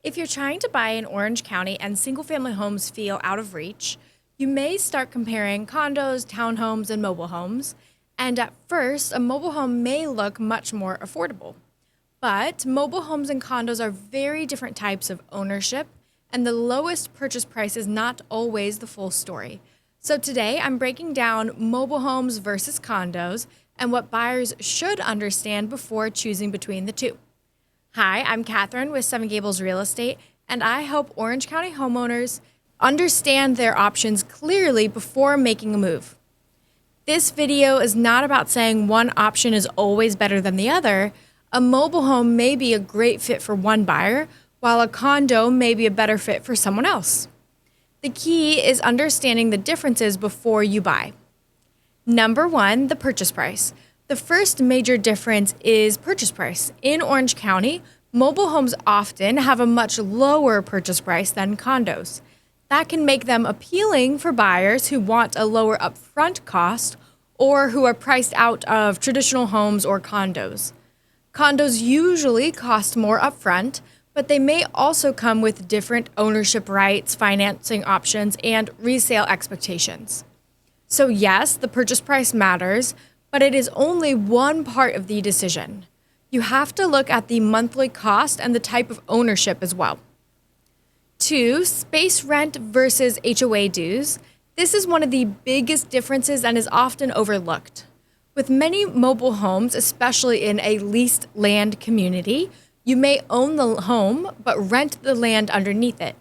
If you're trying to buy in Orange County and single-family homes feel out of reach, you may start comparing condos, townhomes, and mobile homes. And at first, a mobile home may look much more affordable. But mobile homes and condos are very different types of ownership, and the lowest purchase price is not always the full story. So today, I'm breaking down mobile homes versus condos and what buyers should understand before choosing between the two. Hi, I'm Catherine with Seven Gables Real Estate, and I help Orange County homeowners understand their options clearly before making a move. This video is not about saying one option is always better than the other. A mobile home may be a great fit for one buyer, while a condo may be a better fit for someone else. The key is understanding the differences before you buy. Number one, the purchase price. The first major difference is purchase price. In Orange County, mobile homes often have a much lower purchase price than condos. That can make them appealing for buyers who want a lower upfront cost or who are priced out of traditional homes or condos. Condos usually cost more upfront, but they may also come with different ownership rights, financing options, and resale expectations. So yes, the purchase price matters, but it is only one part of the decision. You have to look at the monthly cost and the type of ownership as well. 2, space rent versus HOA dues. This is one of the biggest differences and is often overlooked. With many mobile homes, especially in a leased land community, you may own the home but rent the land underneath it.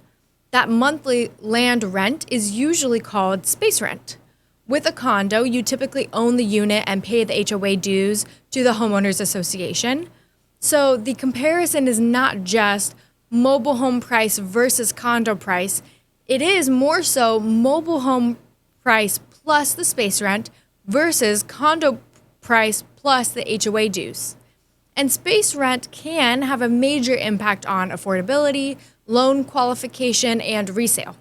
That monthly land rent is usually called space rent. With a condo, you typically own the unit and pay the HOA dues to the homeowners association. So the comparison is not just mobile home price versus condo price. It is more so mobile home price plus the space rent versus condo price plus the HOA dues. And space rent can have a major impact on affordability, loan qualification, and resale.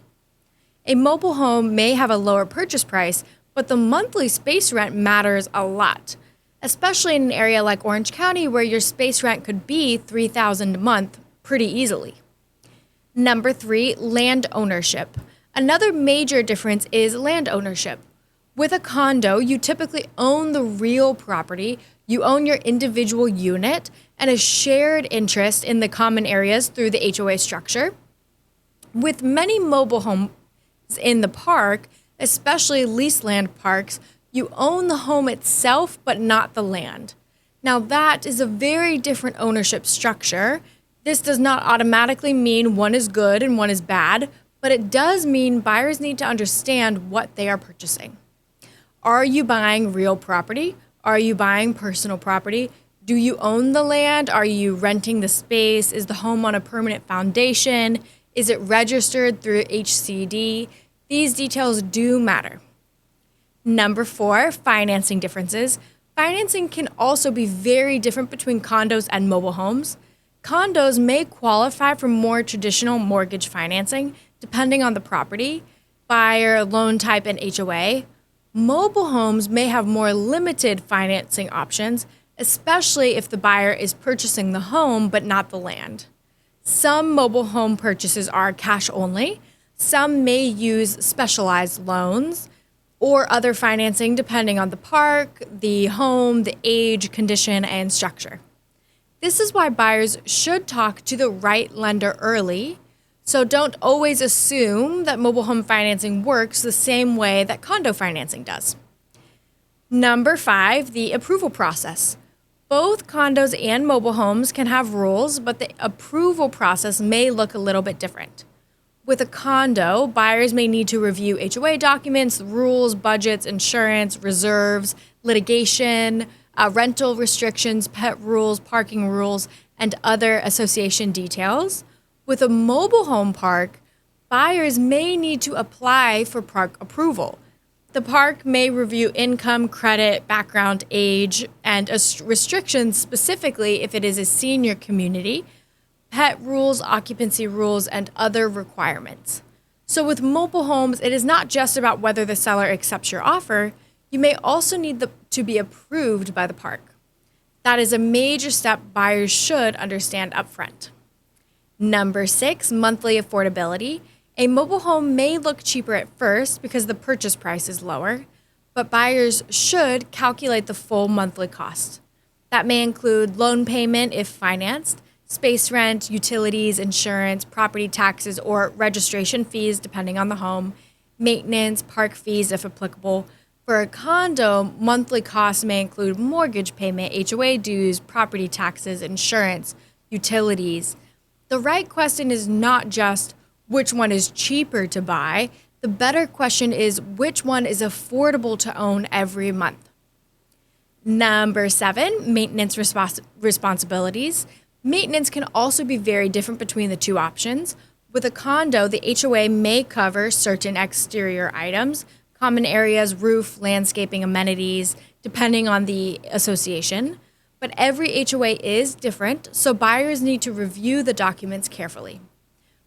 A mobile home may have a lower purchase price, but the monthly space rent matters a lot, especially in an area like Orange County where your space rent could be $3,000 a month pretty easily. Number 3, land ownership. Another major difference is land ownership. With a condo, you typically own the real property, you own your individual unit, and a shared interest in the common areas through the HOA structure. With many mobile homes in the park, especially leased land parks, you own the home itself but not the land. Now that is a very different ownership structure. This does not automatically mean one is good and one is bad, but it does mean buyers need to understand what they are purchasing. Are you buying real property? Are you buying personal property? Do you own the land? Are you renting the space? Is the home on a permanent foundation? Is it registered through HCD? These details do matter. Number 4, financing differences. Financing can also be very different between condos and mobile homes. Condos may qualify for more traditional mortgage financing, depending on the property, buyer, loan type, and HOA. Mobile homes may have more limited financing options, especially if the buyer is purchasing the home but not the land. Some mobile home purchases are cash only. Some may use specialized loans or other financing depending on the park, the home, the age, condition, and structure. This is why buyers should talk to the right lender early, so don't always assume that mobile home financing works the same way that condo financing does. Number 5, the approval process. Both condos and mobile homes can have rules, but the approval process may look a little bit different. With a condo, buyers may need to review HOA documents, rules, budgets, insurance, reserves, litigation, rental restrictions, pet rules, parking rules, and other association details. With a mobile home park, buyers may need to apply for park approval. The park may review income, credit, background, age, and restrictions specifically if it is a senior community, pet rules, occupancy rules, and other requirements. So with mobile homes, it is not just about whether the seller accepts your offer. You may also need to be approved by the park. That is a major step buyers should understand upfront. Number 6, monthly affordability. A mobile home may look cheaper at first because the purchase price is lower, but buyers should calculate the full monthly cost. That may include loan payment if financed, space rent, utilities, insurance, property taxes, or registration fees depending on the home, maintenance, park fees if applicable. For a condo, monthly costs may include mortgage payment, HOA dues, property taxes, insurance, utilities. The right question is not just which one is cheaper to buy. The better question is which one is affordable to own every month. Number 7, maintenance responsibilities. Maintenance can also be very different between the two options. With a condo, the HOA may cover certain exterior items, common areas, roof, landscaping, amenities, depending on the association. But every HOA is different, so buyers need to review the documents carefully.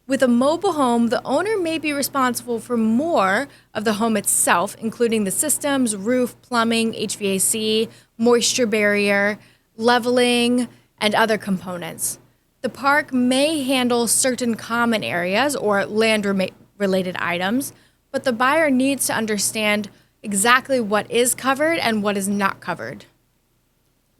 With a mobile home, the owner may be responsible for more of the home itself, including the systems, roof, plumbing, HVAC, moisture barrier, leveling, and other components. The park may handle certain common areas or land-related items, but the buyer needs to understand exactly what is covered and what is not covered.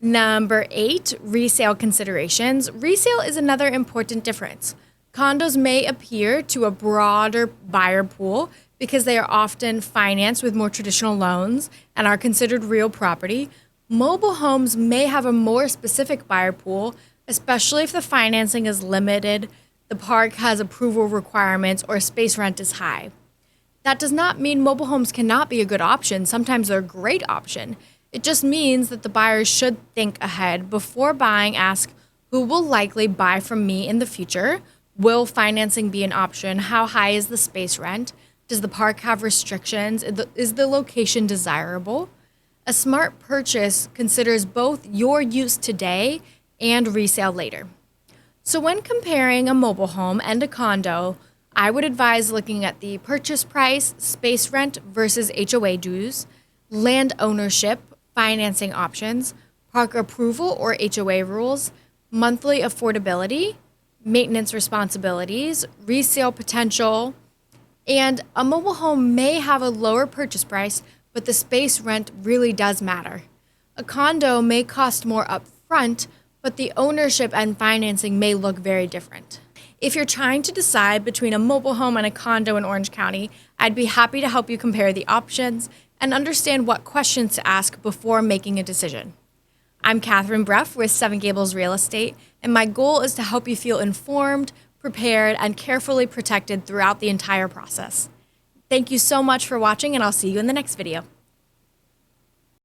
Number 8, resale considerations. Resale is another important difference. Condos may appear to a broader buyer pool because they are often financed with more traditional loans and are considered real property. Mobile homes may have a more specific buyer pool, especially if the financing is limited, the park has approval requirements, or space rent is high. That does not mean mobile homes cannot be a good option. Sometimes they're a great option. It just means that the buyers should think ahead before buying. Ask, who will likely buy from me in the future? Will financing be an option? How high is the space rent? Does the park have restrictions? Is the location desirable? A smart purchase considers both your use today and resale later. So when comparing a mobile home and a condo, I would advise looking at the purchase price, space rent versus HOA dues, land ownership, financing options, park approval or HOA rules, monthly affordability, maintenance responsibilities, resale potential, and a mobile home may have a lower purchase price, but the space rent really does matter. A condo may cost more upfront, but the ownership and financing may look very different. If you're trying to decide between a mobile home and a condo in Orange County, I'd be happy to help you compare the options and understand what questions to ask before making a decision. I'm Catherine Breff with Seven Gables Real Estate, and my goal is to help you feel informed, prepared, and carefully protected throughout the entire process. Thank you so much for watching, and I'll see you in the next video.